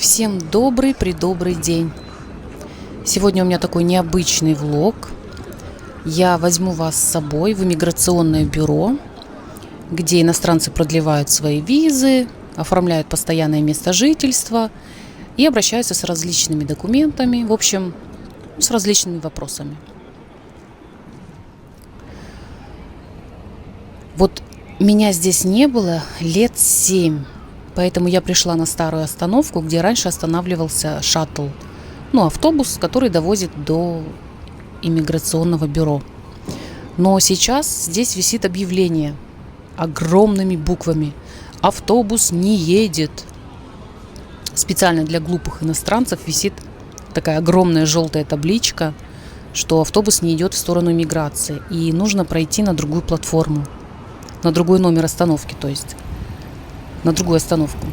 Всем добрый день. Сегодня у меня такой необычный влог. Я возьму вас с собой в иммиграционное бюро, где иностранцы продлевают свои визы, оформляют постоянное место жительства и обращаются с различными документами, в общем, с различными вопросами. Вот меня здесь не было лет 7. Поэтому я пришла на старую остановку, где раньше останавливался шаттл, автобус, который довозит до иммиграционного бюро. Но сейчас здесь висит объявление огромными буквами: автобус не едет. Специально для глупых иностранцев висит такая огромная желтая табличка, что автобус не идет в сторону иммиграции, и нужно пройти на другую платформу, на другой номер остановки, то есть на другую остановку.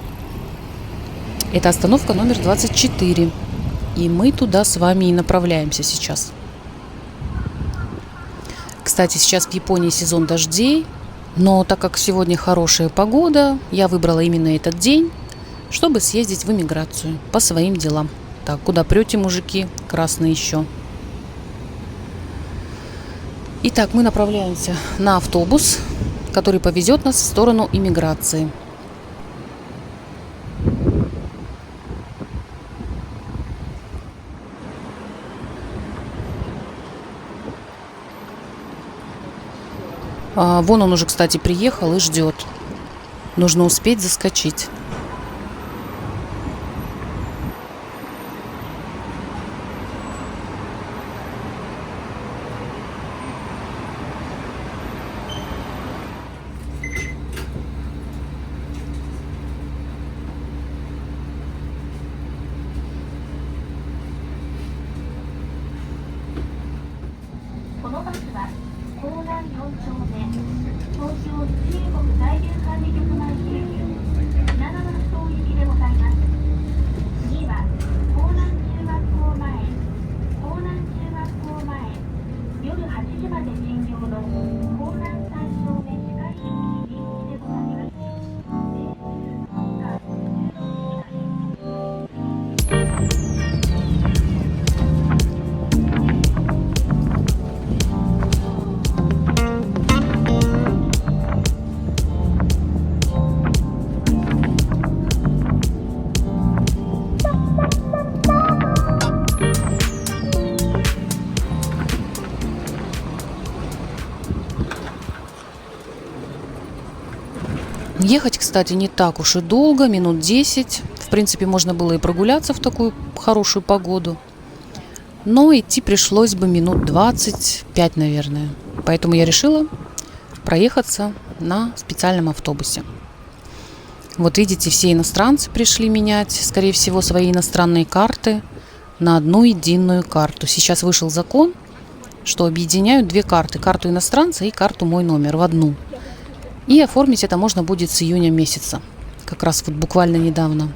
Это остановка номер 24. И мы туда с вами и направляемся сейчас. Кстати, сейчас в Японии сезон дождей, но так как сегодня хорошая погода, я выбрала именно этот день, чтобы съездить в иммиграцию по своим делам. Так, куда прете, мужики? Красные еще. Итак, мы направляемся на автобус, который повезет нас в сторону иммиграции. Вон он уже, кстати, приехал и ждет. Нужно успеть заскочить. Ехать, кстати, не так уж и долго, минут 10. В принципе, можно было и прогуляться в такую хорошую погоду. Но идти пришлось бы минут 25, наверное. Поэтому я решила проехаться на специальном автобусе. Вот видите, все иностранцы пришли менять, скорее всего, свои иностранные карты на одну единую карту. Сейчас вышел закон, что объединяют две карты. Карту иностранца и карту «Мой номер» в одну. И оформить это можно будет с июня месяца. Как раз вот буквально недавно.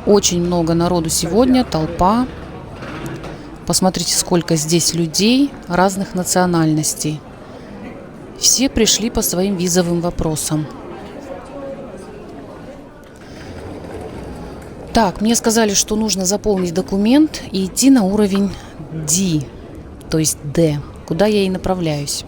Очень много народу сегодня, толпа. Посмотрите, сколько здесь людей разных национальностей. Все пришли по своим визовым вопросам. Так, мне сказали, что нужно заполнить документ и идти на уровень D, то есть D, куда я и направляюсь.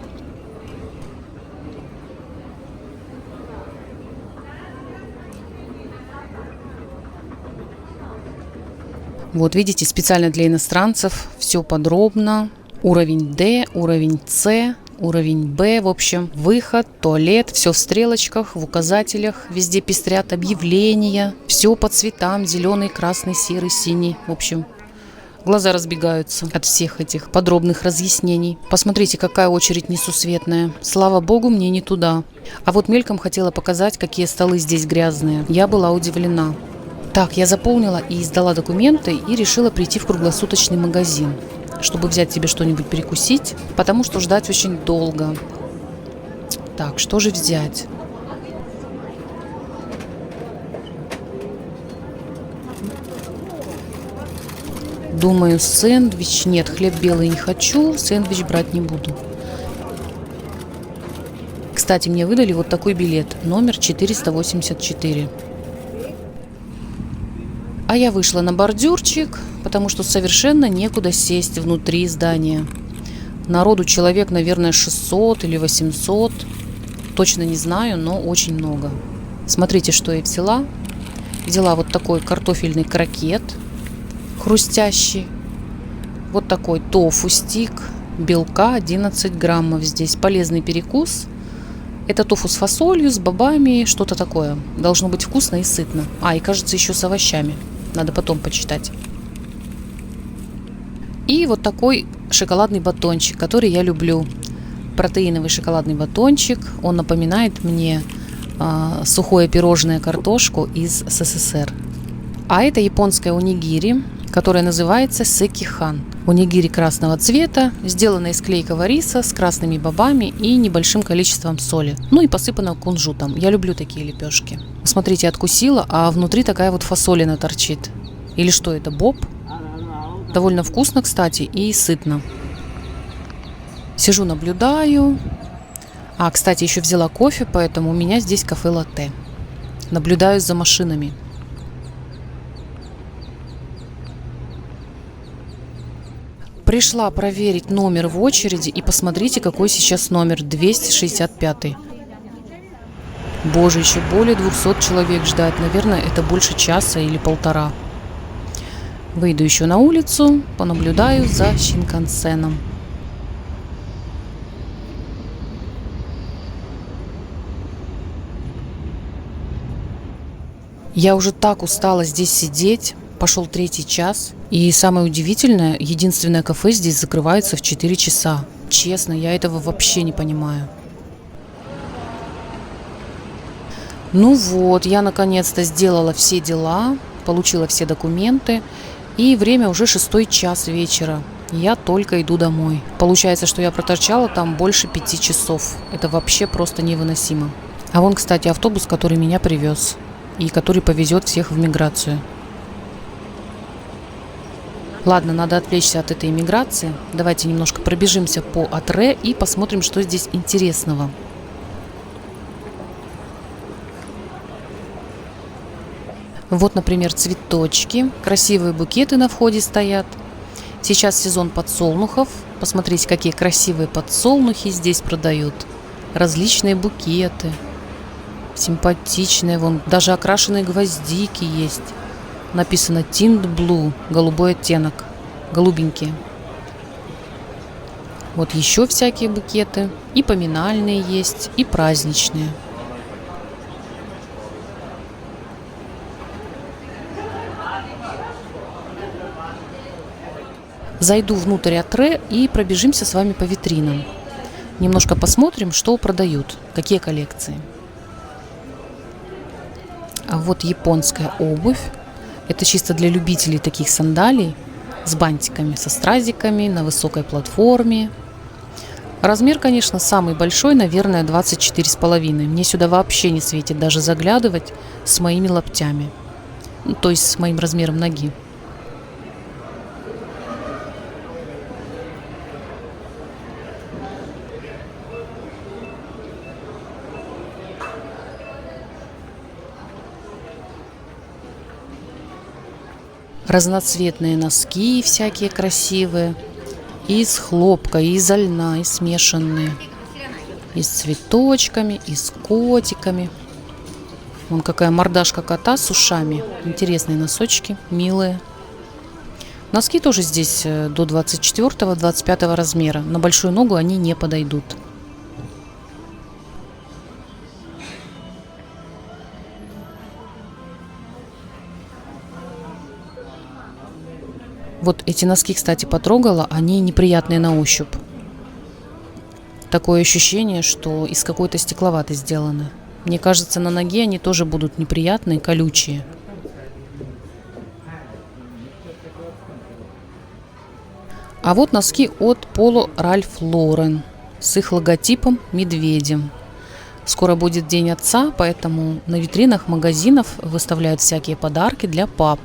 Вот видите, специально для иностранцев все подробно. Уровень D, уровень C, уровень B, в общем, выход, туалет, все в стрелочках, в указателях, везде пестрят объявления, все по цветам, зеленый, красный, серый, синий, в общем, глаза разбегаются от всех этих подробных разъяснений. Посмотрите, какая очередь несусветная. Слава богу, мне не туда. А вот мельком хотела показать, какие столы здесь грязные. Я была удивлена. Так, я заполнила и сдала документы и решила прийти в круглосуточный магазин, чтобы взять себе что-нибудь перекусить, потому что ждать очень долго. Так, что же взять? Думаю, сэндвич. Нет, хлеб белый не хочу, сэндвич брать не буду. Кстати, мне выдали вот такой билет, номер 484. А я вышла на бордюрчик, потому что совершенно некуда сесть внутри здания. Народу человек, наверное, 600 или 800. Точно не знаю, но очень много. Смотрите, что я взяла. Взяла вот такой картофельный крокет, хрустящий. Вот такой тофу-стик, белка 11 граммов здесь. Полезный перекус. Это тофу с фасолью, с бобами, что-то такое. Должно быть вкусно и сытно. И кажется, еще с овощами. Надо потом почитать. И вот такой шоколадный батончик, который я люблю. Протеиновый шоколадный батончик. Он напоминает мне сухое пирожное картошку из СССР. А это японская онигири, которая называется секихан. Онигири красного цвета, сделана из клейкого риса с красными бобами и небольшим количеством соли. Ну и посыпана кунжутом. Я люблю такие лепешки. Смотрите, откусила, а внутри такая вот фасолина торчит. Или что это, боб? Довольно вкусно, кстати, и сытно. Сижу, наблюдаю. Кстати, еще взяла кофе, поэтому у меня здесь кафе-латте. Наблюдаю за машинами. Пришла проверить номер в очереди, и посмотрите, какой сейчас номер, 265. Боже, еще более 200 человек ждать. Наверное, это больше часа или полтора. Выйду еще на улицу, понаблюдаю за Шинкансеном. Я уже так устала здесь сидеть. Пошел 3-й час. И самое удивительное, единственное кафе здесь закрывается в 4 часа. Честно, я этого вообще не понимаю. Ну вот, я наконец-то сделала все дела, получила все документы. И время уже 6-й час вечера. Я только иду домой. Получается, что я проторчала там больше 5 часов. Это вообще просто невыносимо. А вон, кстати, автобус, который меня привез. И который повезет всех в миграцию. Ладно, надо отвлечься от этой иммиграции. Давайте немножко пробежимся по Атре и посмотрим, что здесь интересного. Вот, например, цветочки. Красивые букеты на входе стоят. Сейчас сезон подсолнухов. Посмотрите, какие красивые подсолнухи здесь продают. Различные букеты. Симпатичные. Вон даже окрашенные гвоздики есть. Написано Tint Blue, голубой оттенок, голубенькие. Вот еще всякие букеты, и поминальные есть, и праздничные. Зайду внутрь Атре и пробежимся с вами по витринам. Немножко посмотрим, что продают, какие коллекции. А вот японская обувь. Это чисто для любителей таких сандалий с бантиками, со стразиками, на высокой платформе. Размер, конечно, самый большой, наверное, 24,5. Мне сюда вообще не светит даже заглядывать с моими локтями. То есть с моим размером ноги. Разноцветные носки всякие красивые. Из хлопка, из льна, и смешанные. И с цветочками, и с котиками. Вон какая мордашка кота с ушами. Интересные носочки, милые. Носки тоже здесь до 24-25 размера. На большую ногу они не подойдут. Вот эти носки, кстати, потрогала, они неприятные на ощупь. Такое ощущение, что из какой-то стекловатой сделаны. Мне кажется, на ноге они тоже будут неприятные, колючие. А вот носки от Polo Ralph Lauren с их логотипом медведем. Скоро будет День отца, поэтому на витринах магазинов выставляют всякие подарки для пап.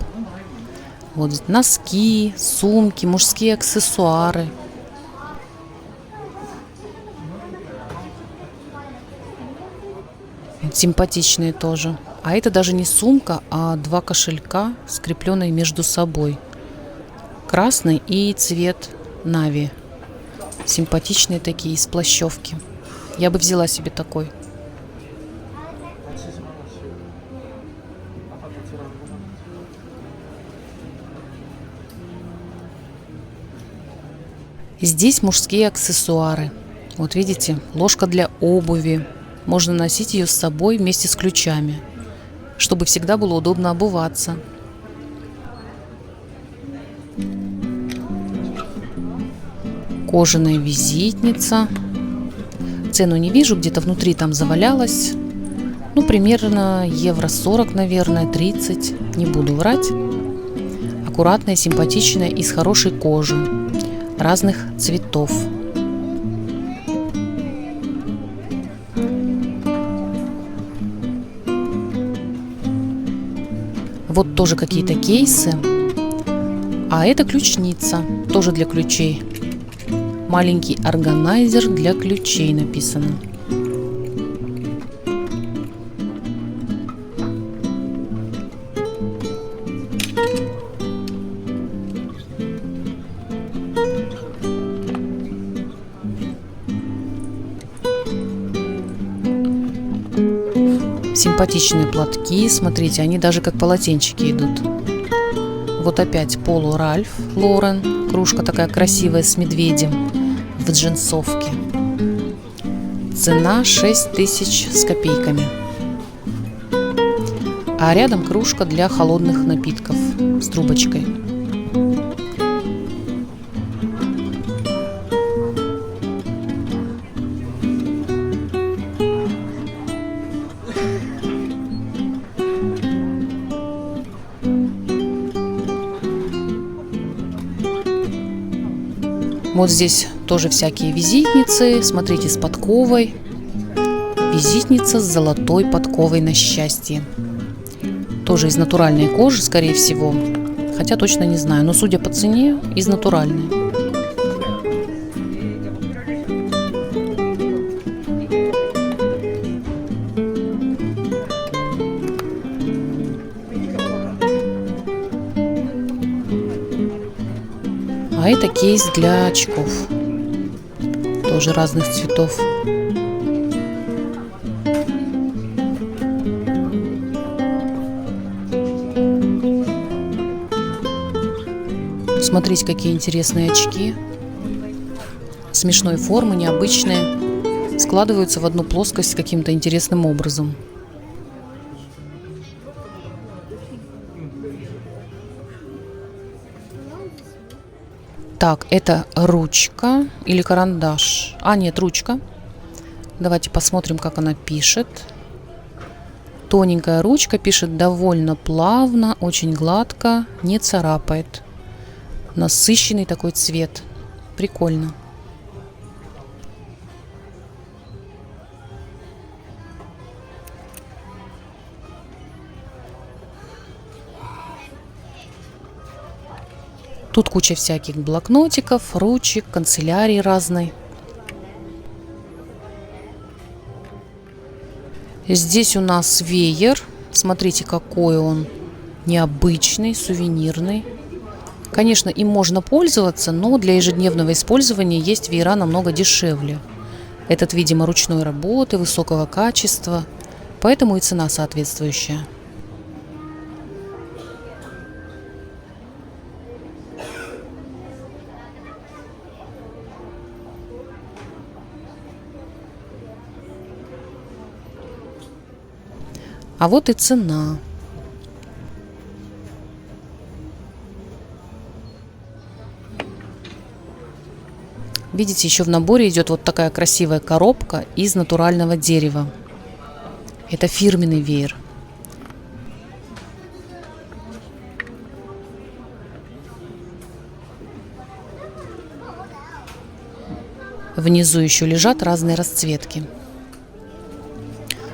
Вот носки, сумки, мужские аксессуары. Симпатичные тоже. А это даже не сумка, а два кошелька, скрепленные между собой. Красный и цвет нави. Симпатичные такие, из плащевки. Я бы взяла себе такой. Здесь мужские аксессуары. Вот видите, ложка для обуви. Можно носить ее с собой вместе с ключами, чтобы всегда было удобно обуваться. Кожаная визитница. Цену не вижу, где-то внутри там завалялась. Ну, примерно евро 40, наверное, 30. Не буду врать. Аккуратная, симпатичная, из хорошей кожи. Разных цветов. Вот тоже какие-то кейсы. А это ключница, тоже для ключей. Маленький органайзер для ключей написано. Симпатичные платки, смотрите, они даже как полотенчики идут. Вот опять Полу Ральф Лорен, кружка такая красивая с медведем в джинсовке. Цена 6000 с копейками. А рядом кружка для холодных напитков с трубочкой. Вот здесь тоже всякие визитницы. Смотрите, с подковой. Визитница с золотой подковой на счастье. Тоже из натуральной кожи, скорее всего. Хотя точно не знаю. Но судя по цене, из натуральной. А это кейс для очков. Тоже разных цветов. Смотрите, какие интересные очки. Смешной формы, необычные. Складываются в одну плоскость каким-то интересным образом. Так, это ручка или карандаш. А, нет, ручка. Давайте посмотрим, как она пишет. Тоненькая ручка, пишет довольно плавно, очень гладко, не царапает. Насыщенный такой цвет. Прикольно. Тут куча всяких блокнотиков, ручек, канцелярий разной. Здесь у нас веер. Смотрите, какой он необычный, сувенирный. Конечно, им можно пользоваться, но для ежедневного использования есть веера намного дешевле. Этот, видимо, ручной работы, высокого качества, поэтому и цена соответствующая. А вот и цена. Видите, еще в наборе идет вот такая красивая коробка из натурального дерева. Это фирменный веер. Внизу еще лежат разные расцветки.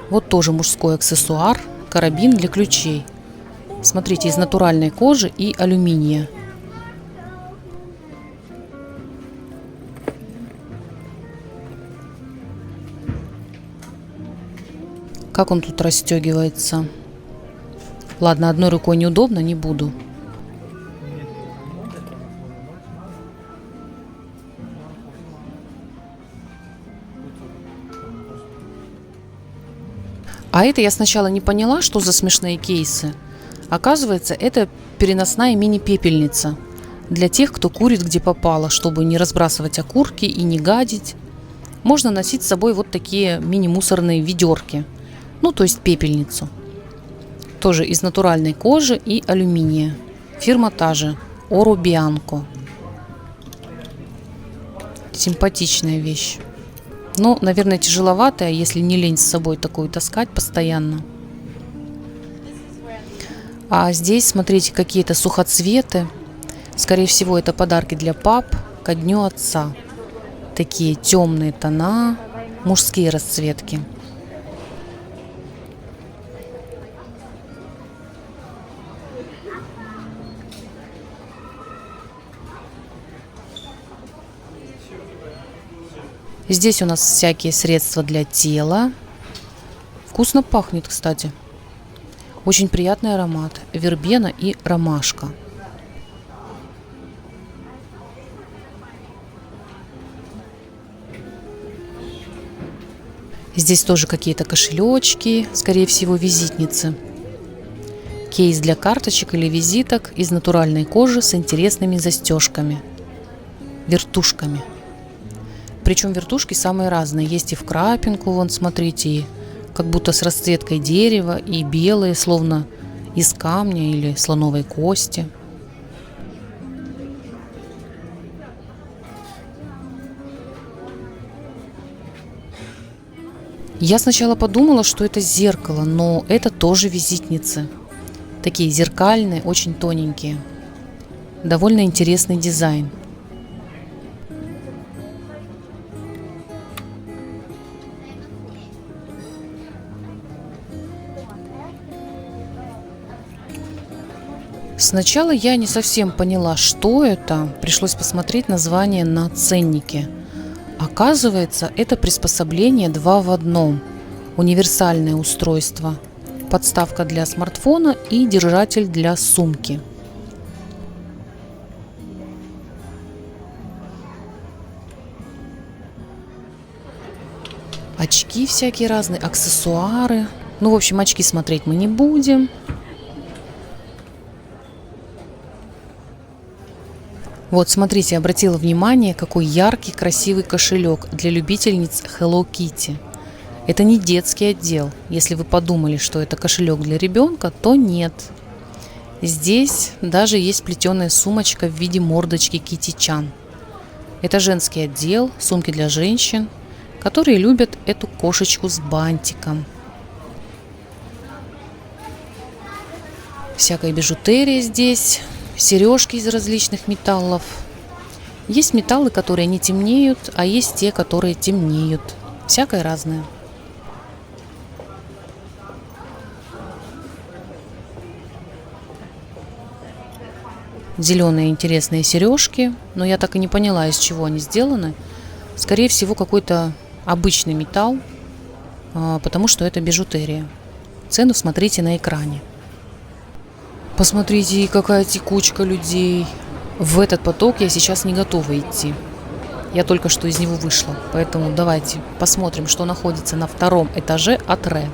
Вот тоже мужской аксессуар, карабин для ключей. Смотрите, из натуральной кожи и алюминия. Как он тут расстегивается. Ладно, одной рукой неудобно, не буду. А это я сначала не поняла, что за смешные кейсы. Оказывается, это переносная мини-пепельница для тех, кто курит где попало, чтобы не разбрасывать окурки и не гадить. Можно носить с собой вот такие мини-мусорные ведерки, ну то есть пепельницу. Тоже из натуральной кожи и алюминия. Фирма та же, Oro Bianco. Симпатичная вещь. Но, наверное, тяжеловатая, если не лень с собой такую таскать постоянно. А здесь, смотрите, какие-то сухоцветы. Скорее всего, это подарки для пап ко дню отца. Такие темные тона, мужские расцветки. Здесь у нас всякие средства для тела. Вкусно пахнет, кстати. Очень приятный аромат. Вербена и ромашка. Здесь тоже какие-то кошелечки, скорее всего, визитницы. Кейс для карточек или визиток из натуральной кожи с интересными застежками. Вертушками. Причем вертушки самые разные. Есть и в крапинку, вон, смотрите, и как будто с расцветкой дерева, и белые, словно из камня или слоновой кости. Я сначала подумала, что это зеркало, но это тоже визитницы. Такие зеркальные, очень тоненькие. Довольно интересный дизайн. Сначала я не совсем поняла, что это. Пришлось посмотреть название на ценнике. Оказывается, это приспособление 2 в 1. Универсальное устройство. Подставка для смартфона и держатель для сумки. Очки всякие разные, аксессуары. Ну, в общем, очки смотреть мы не будем. Вот, смотрите, обратила внимание, какой яркий, красивый кошелек для любительниц Hello Kitty. Это не детский отдел. Если вы подумали, что это кошелек для ребенка, то нет. Здесь даже есть плетеная сумочка в виде мордочки Кити-чан. Это женский отдел, сумки для женщин, которые любят эту кошечку с бантиком. Всякая бижутерия здесь. Сережки из различных металлов. Есть металлы, которые не темнеют, а есть те, которые темнеют. Всякое разное. Зеленые интересные сережки, но я так и не поняла, из чего они сделаны. Скорее всего, какой-то обычный металл, потому что это бижутерия. Цену смотрите на экране. Посмотрите, какая текучка людей. В этот поток я сейчас не готова идти. Я только что из него вышла. Поэтому давайте посмотрим, что находится на 2-м этаже Атре.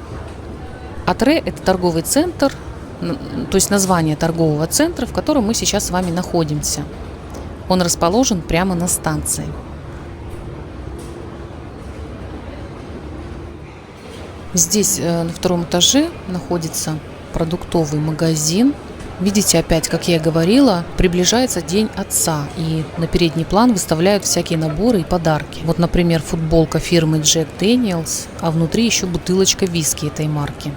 Атре – это торговый центр, то есть название торгового центра, в котором мы сейчас с вами находимся. Он расположен прямо на станции. Здесь на 2-м этаже находится продуктовый магазин. Видите, опять, как я и говорила, приближается День Отца, и на передний план выставляют всякие наборы и подарки. Вот, например, футболка фирмы Jack Daniels, а внутри еще бутылочка виски этой марки.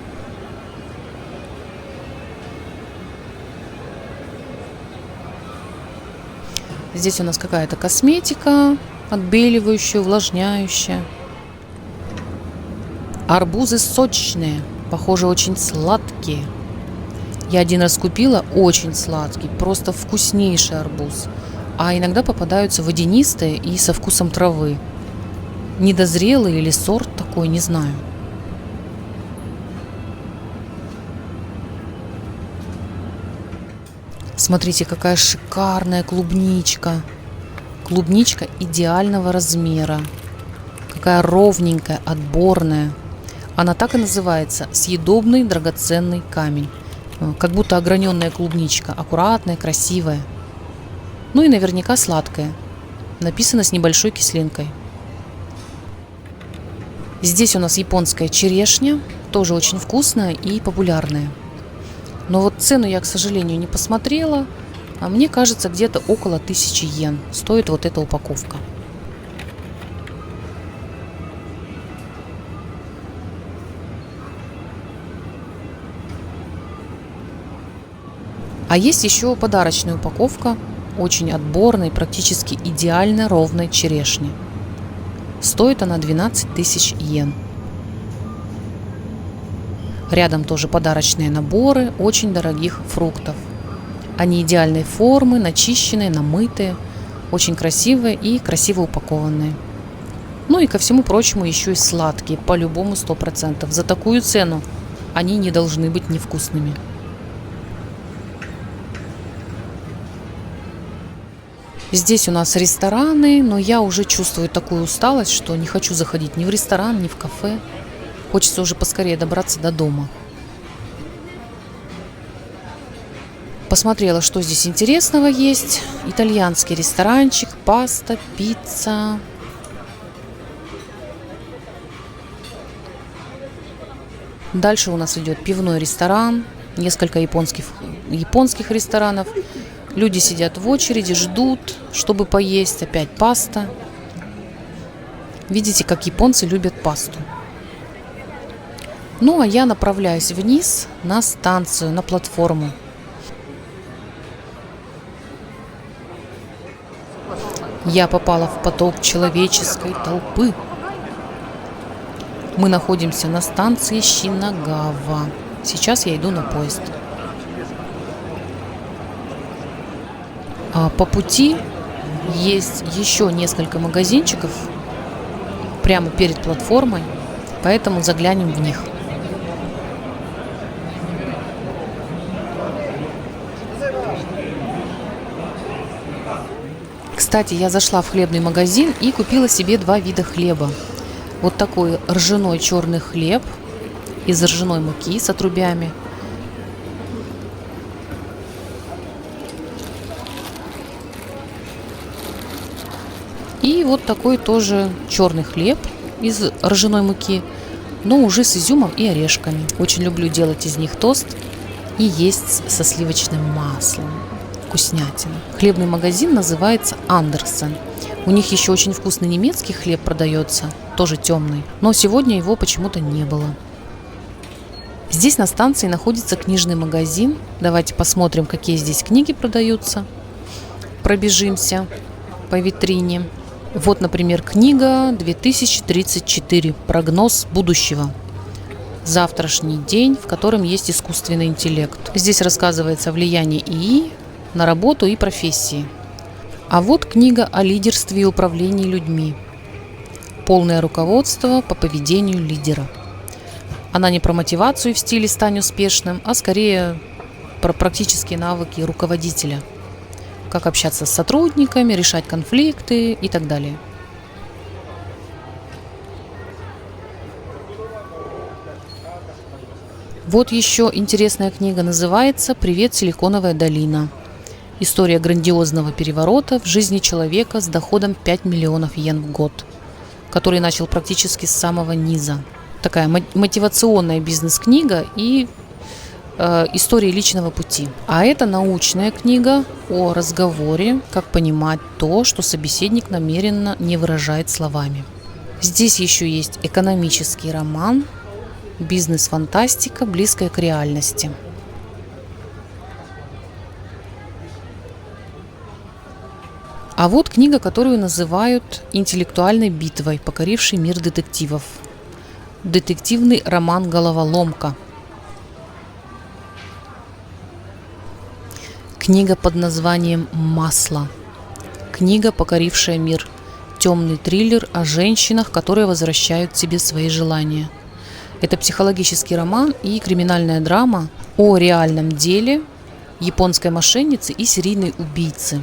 Здесь у нас какая-то косметика, отбеливающая, увлажняющая. Арбузы сочные, похоже, очень сладкие. Я один раз купила, очень сладкий, просто вкуснейший арбуз. А иногда попадаются водянистые и со вкусом травы. Недозрелый или сорт такой, не знаю. Смотрите, какая шикарная клубничка. Клубничка идеального размера. Какая ровненькая, отборная. Она так и называется: съедобный драгоценный камень. Как будто ограненная клубничка. Аккуратная, красивая. Ну и наверняка сладкая. Написано с небольшой кислинкой. Здесь у нас японская черешня. Тоже очень вкусная и популярная. Но вот цену я, к сожалению, не посмотрела. А мне кажется, где-то около 1000 йен стоит вот эта упаковка. А есть еще подарочная упаковка очень отборной, практически идеально ровной черешни. Стоит она 12 000 йен. Рядом тоже подарочные наборы очень дорогих фруктов. Они идеальной формы, начищенные, намытые, очень красивые и красиво упакованные. Ну и ко всему прочему еще и сладкие, по-любому 100%. За такую цену они не должны быть невкусными. Здесь у нас рестораны, но я уже чувствую такую усталость, что не хочу заходить ни в ресторан, ни в кафе. Хочется уже поскорее добраться до дома. Посмотрела, что здесь интересного есть. Итальянский ресторанчик, паста, пицца. Дальше у нас идет пивной ресторан, несколько японских ресторанов. Люди сидят в очереди, ждут, чтобы поесть. Опять паста. Видите, как японцы любят пасту. Ну, а я направляюсь вниз на станцию, на платформу. Я попала в поток человеческой толпы. Мы находимся на станции Шинагава. Сейчас я иду на поезд. А по пути есть еще несколько магазинчиков прямо перед платформой, поэтому заглянем в них. Кстати, я зашла в хлебный магазин и купила себе 2 вида хлеба. Вот такой ржаной черный хлеб из ржаной муки с отрубями. И вот такой тоже черный хлеб из ржаной муки, но уже с изюмом и орешками. Очень люблю делать из них тост и есть со сливочным маслом. Вкуснятина. Хлебный магазин называется Андерсен. У них еще очень вкусный немецкий хлеб продается, тоже темный, но сегодня его почему-то не было. Здесь на станции находится книжный магазин. Давайте посмотрим, какие здесь книги продаются. Пробежимся по витрине. Вот, например, книга 2034. Прогноз будущего. Завтрашний день, в котором есть искусственный интеллект. Здесь рассказывается о влиянии ИИ на работу и профессии. А вот книга о лидерстве и управлении людьми. Полное руководство по поведению лидера. Она не про мотивацию в стиле «стань успешным», а скорее про практические навыки руководителя. Как общаться с сотрудниками, решать конфликты и так далее. Вот еще интересная книга, называется «Привет, Силиконовая долина». История грандиозного переворота в жизни человека с доходом 5 миллионов йен в год, который начал практически с самого низа. Такая мотивационная бизнес-книга и история личного пути. А это научная книга о разговоре, как понимать то, что собеседник намеренно не выражает словами. Здесь еще есть экономический роман, бизнес-фантастика, близкая к реальности. А вот книга, которую называют интеллектуальной битвой, покорившей мир детективов. Детективный роман «Головоломка». Книга под названием «Масло». Книга, покорившая мир. Темный триллер о женщинах, которые возвращают себе свои желания. Это психологический роман и криминальная драма о реальном деле, японской мошенницы и серийной убийцы.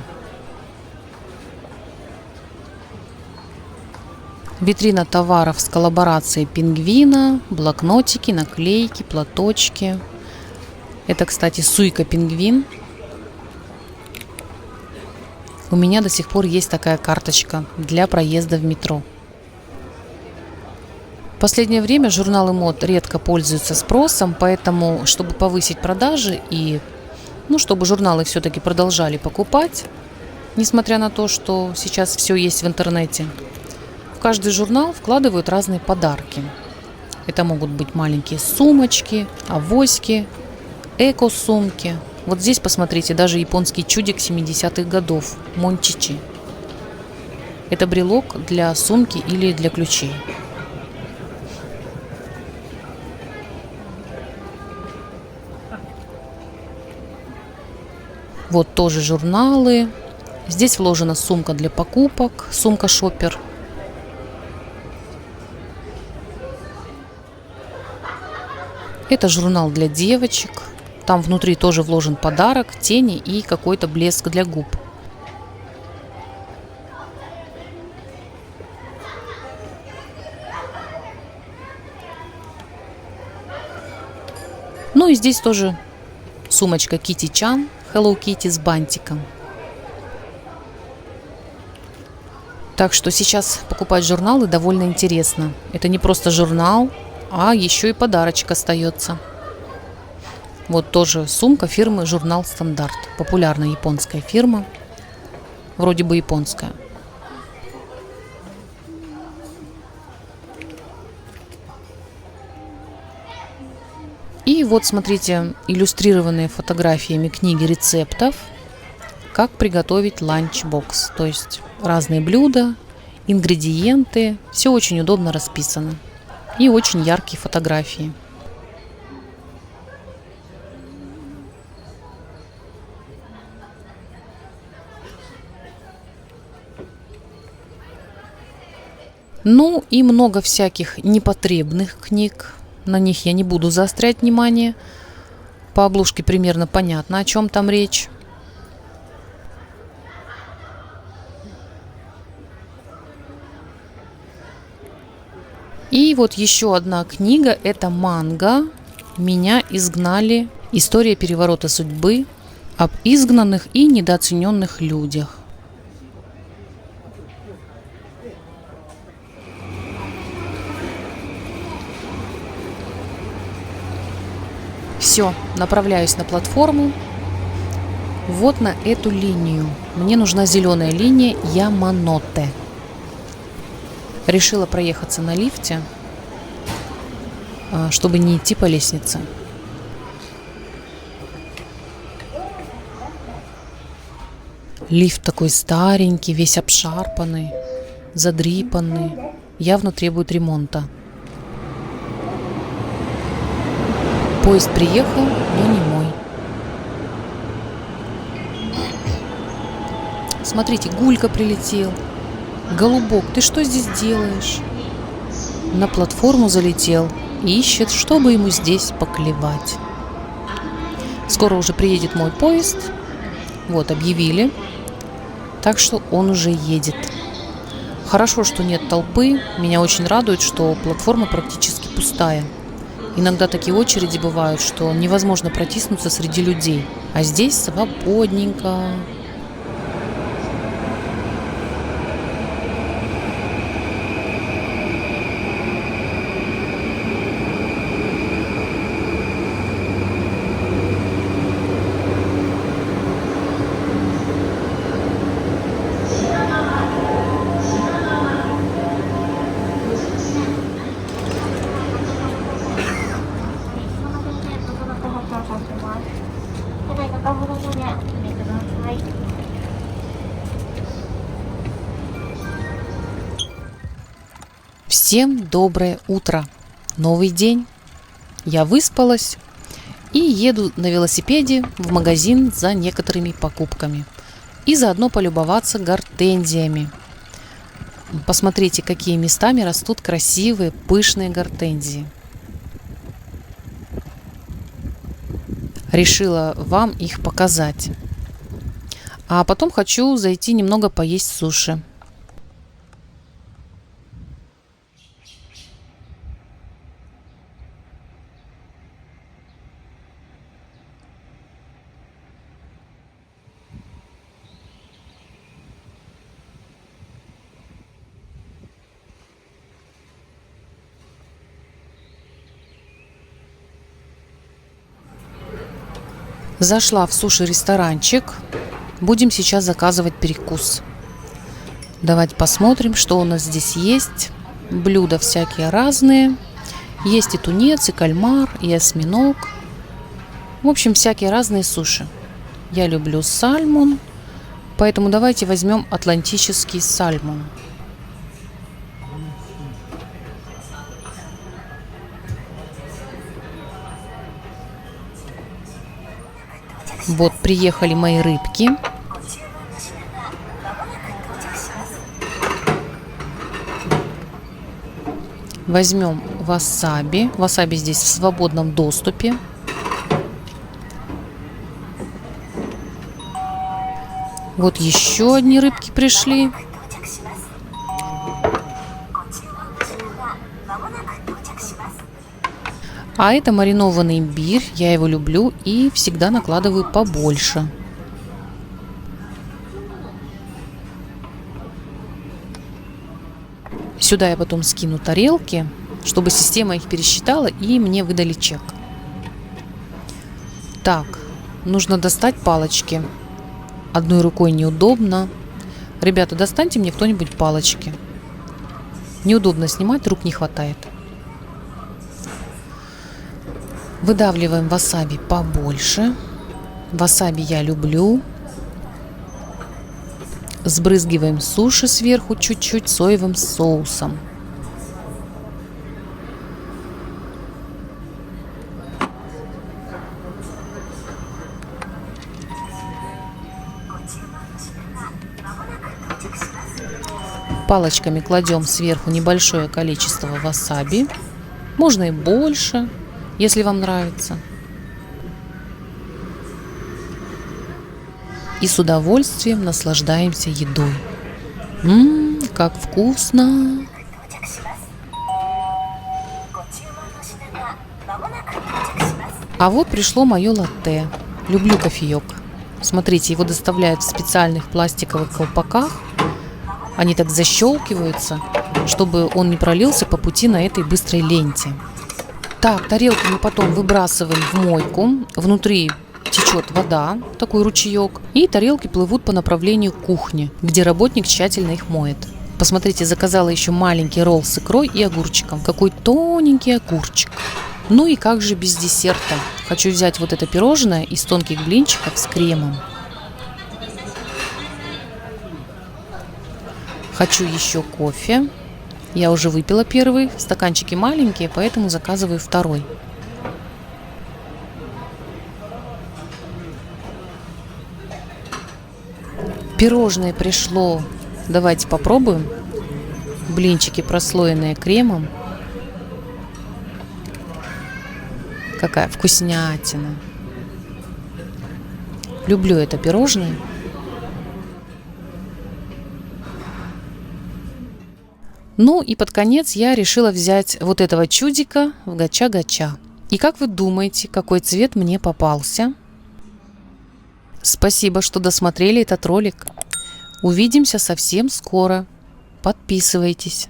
Витрина товаров с коллаборацией пингвина, блокнотики, наклейки, платочки. Это, кстати, Суйка-пингвин. У меня до сих пор есть такая карточка для проезда в метро. В последнее время журналы мод редко пользуются спросом, поэтому, чтобы повысить продажи и чтобы журналы все-таки продолжали покупать, несмотря на то, что сейчас все есть в интернете, в каждый журнал вкладывают разные подарки. Это могут быть маленькие сумочки, авоськи, эко-сумки. Вот здесь, посмотрите, даже японский чудик 70-х годов, Мончичи. Это брелок для сумки или для ключей. Вот тоже журналы. Здесь вложена сумка для покупок, сумка-шоппер. Это журнал для девочек. Там внутри тоже вложен подарок, тени и какой-то блеск для губ. Ну и здесь тоже сумочка Китти-чан, Hello Kitty с бантиком. Так что сейчас покупать журналы довольно интересно. Это не просто журнал, а еще и подарочек остается. Вот тоже сумка фирмы Журнал Стандарт. Популярная японская фирма. Вроде бы японская. И вот смотрите, иллюстрированные фотографиями книги рецептов, как приготовить ланчбокс. То есть разные блюда, ингредиенты. Все очень удобно расписано. И очень яркие фотографии. Ну и много всяких непотребных книг. На них я не буду заострять внимание. По обложке примерно понятно, о чем там речь. И вот еще одна книга. Это манга «Меня изгнали. История переворота судьбы об изгнанных и недооцененных людях». Все, направляюсь на платформу. Вот на эту линию. Мне нужна зеленая линия Яманоте. Решила проехаться на лифте, чтобы не идти по лестнице. Лифт такой старенький, весь обшарпанный, задрипанный. Явно требует ремонта. Поезд приехал, но не мой. Смотрите, Гулька прилетел. Голубок, ты что здесь делаешь? На платформу залетел и ищет, чтобы ему здесь поклевать. Скоро уже приедет мой поезд. Вот, объявили. Так что он уже едет. Хорошо, что нет толпы. Меня очень радует, что платформа практически пустая. Иногда такие очереди бывают, что невозможно протиснуться среди людей. А здесь свободненько. Всем доброе утро! Новый день! Я выспалась и еду на велосипеде в магазин за некоторыми покупками. И заодно полюбоваться гортензиями. Посмотрите, какие местами растут красивые, пышные гортензии. решила вам их показать. А потом хочу зайти немного поесть суши. Зашла в суши-ресторанчик. Будем сейчас заказывать перекус. Давайте посмотрим, что у нас здесь есть. Блюда всякие разные. Есть и тунец, и кальмар, и осьминог. В общем, всякие разные суши. Я люблю сальмон, поэтому давайте возьмем атлантический сальмон. Вот приехали мои рыбки. Возьмем васаби. Васаби здесь в свободном доступе. Вот еще одни рыбки пришли. А это маринованный имбирь. Я его люблю и всегда накладываю побольше. Сюда я потом скину тарелки, чтобы система их пересчитала и мне выдали чек. Так, нужно достать палочки. Одной рукой неудобно. Ребята, достаньте мне кто-нибудь палочки. Неудобно снимать, рук не хватает. Выдавливаем васаби побольше. Васаби я люблю. Сбрызгиваем суши сверху чуть-чуть соевым соусом. Палочками кладем сверху небольшое количество васаби. Можно и больше, если вам нравится. И с удовольствием наслаждаемся едой. Как вкусно! А вот пришло мое латте. Люблю кофеек. Смотрите, его доставляют в специальных пластиковых колпаках. Они так защелкиваются, чтобы он не пролился по пути на этой быстрой ленте. Так, тарелки мы потом выбрасываем в мойку. Внутри течет вода, такой ручеек. И тарелки плывут по направлению к кухне, где работник тщательно их моет. Посмотрите, заказала еще маленький ролл с икрой и огурчиком. Какой тоненький огурчик. Ну и как же без десерта. Хочу взять вот это пирожное из тонких блинчиков с кремом. Хочу еще кофе. Я уже выпила первый. Стаканчики маленькие, поэтому заказываю второй. Пирожное пришло. Давайте попробуем. Блинчики, прослоенные кремом. Какая вкуснятина. Люблю это пирожное. Ну и под конец я решила взять вот этого чудика в гача-гача. И как вы думаете, какой цвет мне попался? Спасибо, что досмотрели этот ролик. Увидимся совсем скоро. Подписывайтесь.